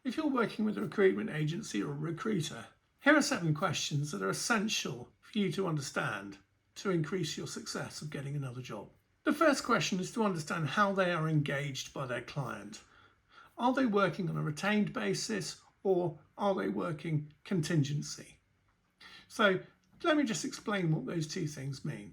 If you're working with a recruitment agency or a recruiter, here are 7 questions that are essential for you to understand to increase your success of getting another job. The first question is to understand how they are engaged by their client. Are they working on a retained basis or are they working contingency? So let me just explain what those 2 things mean.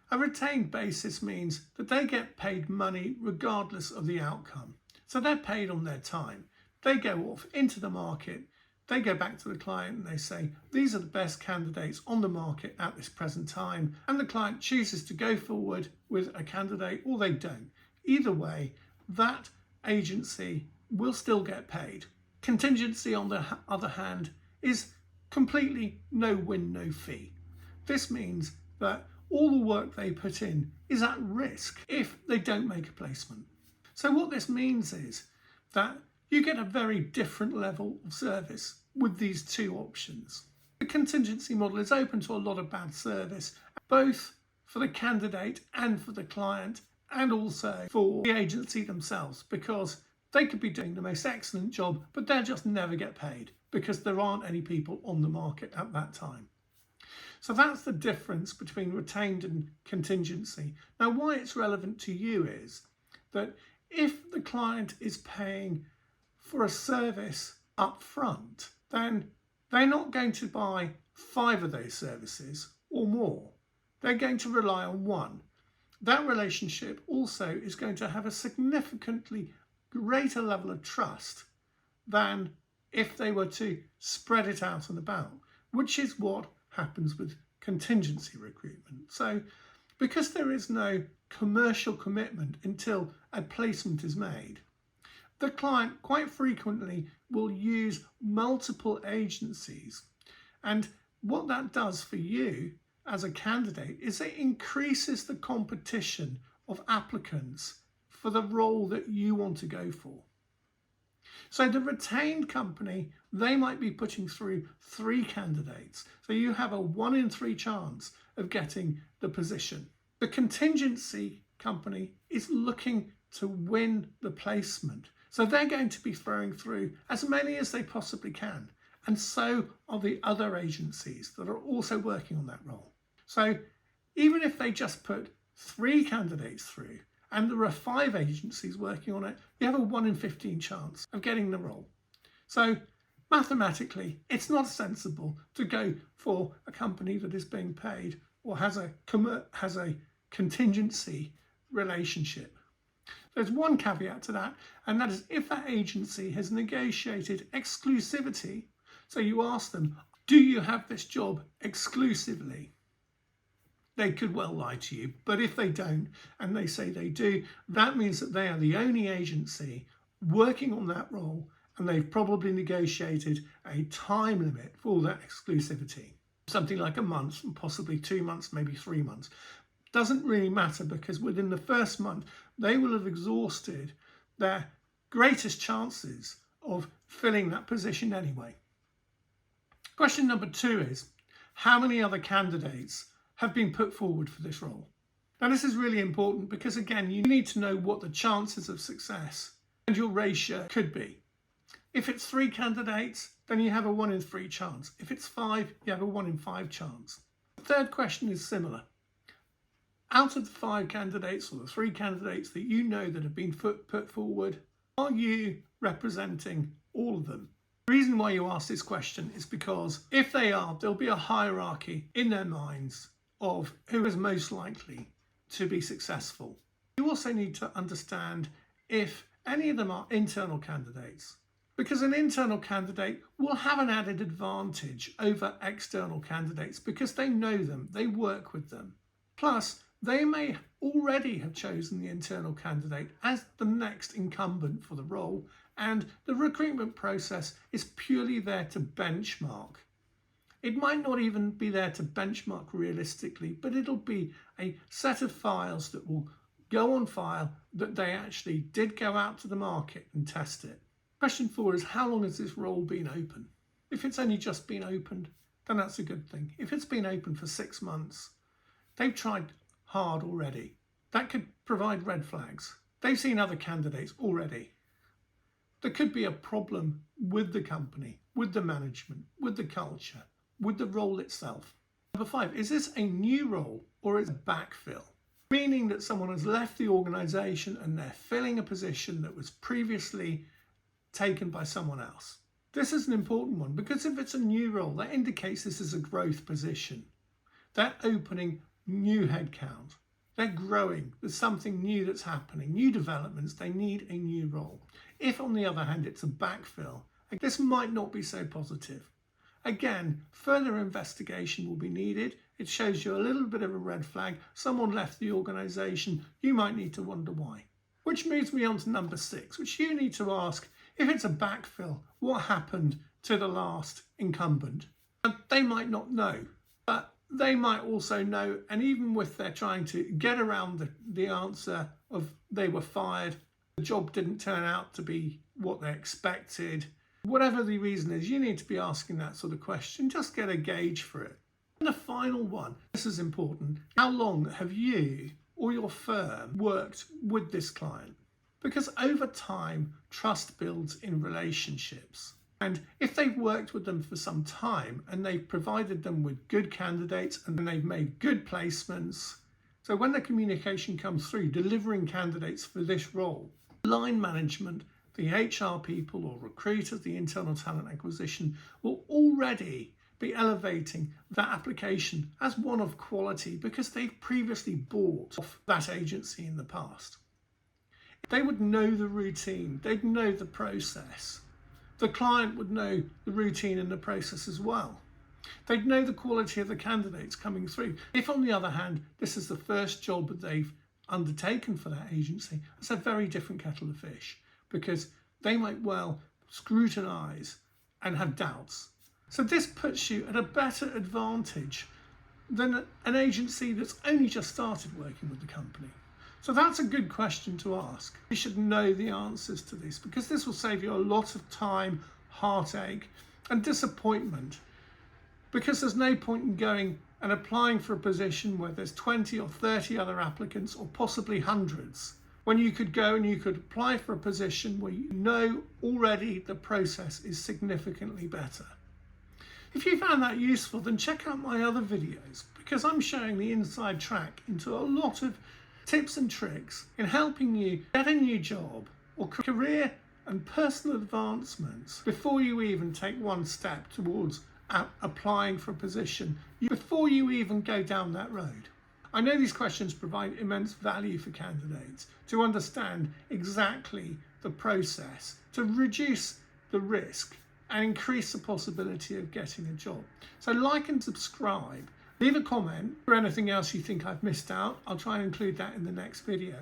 A retained basis means that they get paid money regardless of the outcome. So they're paid on their time. They go off into the market, they go back to the client and they say, these are the best candidates on the market at this present time, and the client chooses to go forward with a candidate or they don't. Either way, that agency will still get paid. Contingency, on the other hand, is completely no win, no fee. This means that all the work they put in is at risk if they don't make a placement. So what this means is that you get a very different level of service with these 2 options. The contingency model is open to a lot of bad service, both for the candidate and for the client, and also for the agency themselves, because they could be doing the most excellent job, but they'll just never get paid because there aren't any people on the market at that time. So that's the difference between retained and contingency. Now, why it's relevant to you is that if the client is paying for a service up front, then they're not going to buy 5 of those services or more. They're going to rely on 1. That relationship also is going to have a significantly greater level of trust than if they were to spread it out and about, which is what happens with contingency recruitment. So because there is no commercial commitment until a placement is made, the client quite frequently will use multiple agencies. And what that does for you as a candidate is it increases the competition of applicants for the role that you want to go for. So the retained company, they might be putting through 3 candidates. So you have a 1 in 3 chance of getting the position. The contingency company is looking to win the placement. So they're going to be throwing through as many as they possibly can. And so are the other agencies that are also working on that role. So even if they just put 3 candidates through and there are 5 agencies working on it, you have a 1 in 15 chance of getting the role. So mathematically, it's not sensible to go for a company that is being paid or has a contingency relationship. There's one caveat to that, and that is if that agency has negotiated exclusivity. So you ask them, do you have this job exclusively? They could well lie to you, but if they don't and they say they do, that means that they are the only agency working on that role, and they've probably negotiated a time limit for that exclusivity. Something like a month, possibly 2 months, maybe 3 months. Doesn't really matter, because within the first month they will have exhausted their greatest chances of filling that position anyway. Question number 2 is, how many other candidates have been put forward for this role? Now this is really important because, again, you need to know what the chances of success and your ratio could be. If it's 3 candidates, then you have a 1 in 3 chance. If it's 5, you have a 1 in 5 chance. The third question is similar. Out of the 5 candidates or the 3 candidates that you know that have been put forward, are you representing all of them? The reason why you ask this question is because if they are, there'll be a hierarchy in their minds of who is most likely to be successful. You also need to understand if any of them are internal candidates, because an internal candidate will have an added advantage over external candidates because they know them, they work with them. Plus, they may already have chosen the internal candidate as the next incumbent for the role, and the recruitment process is purely there to benchmark. It might not even be there to benchmark realistically, but it'll be a set of files that will go on file that they actually did go out to the market and test it. Question 4 is, how long has this role been open? If it's only just been opened, then that's a good thing. If it's been open for 6 months, they've tried hard already. That could provide red flags. They've seen other candidates already. There could be a problem with the company, with the management, with the culture, with the role itself. Number 5, is this a new role or is it a backfill? Meaning that someone has left the organisation and they're filling a position that was previously taken by someone else. This is an important one because if it's a new role, that indicates this is a growth position. They're opening new headcount. They're growing. There's something new that's happening, new developments. They need a new role. If, on the other hand, it's a backfill, this might not be so positive. Again, further investigation will be needed. It shows you a little bit of a red flag. Someone left the organisation. You might need to wonder why. Which moves me on to number 6, which you need to ask, if it's a backfill, what happened to the last incumbent? And they might not know, but they might also know, and even if they're trying to get around the answer of they were fired, the job didn't turn out to be what they expected, whatever the reason is, you need to be asking that sort of question. Just get a gauge for it. And the final one, this is important. How long have you or your firm worked with this client? Because over time, trust builds in relationships. And if they've worked with them for some time and they've provided them with good candidates and they've made good placements, so when the communication comes through, delivering candidates for this role, line management, the HR people or recruiters, the internal talent acquisition will already be elevating that application as one of quality because they've previously bought off that agency in the past. They would know the routine, they'd know the process. The client would know the routine and the process as well. They'd know the quality of the candidates coming through. If, on the other hand, this is the first job that they've undertaken for that agency, it's a very different kettle of fish because they might well scrutinise and have doubts. So this puts you at a better advantage than an agency that's only just started working with the company. So that's a good question to ask. You should know the answers to this because this will save you a lot of time, heartache and disappointment, because there's no point in going and applying for a position where there's 20 or 30 other applicants or possibly hundreds, when you could go and you could apply for a position where you know already the process is significantly better. If you found that useful, then check out my other videos because I'm showing the inside track into a lot of tips and tricks in helping you get a new job or career and personal advancements before you even take one step towards applying for a position, before you even go down that road. I know these questions provide immense value for candidates to understand exactly the process, to reduce the risk and increase the possibility of getting a job. So like and subscribe. Leave a comment for anything else you think I've missed out. I'll try and include that in the next video.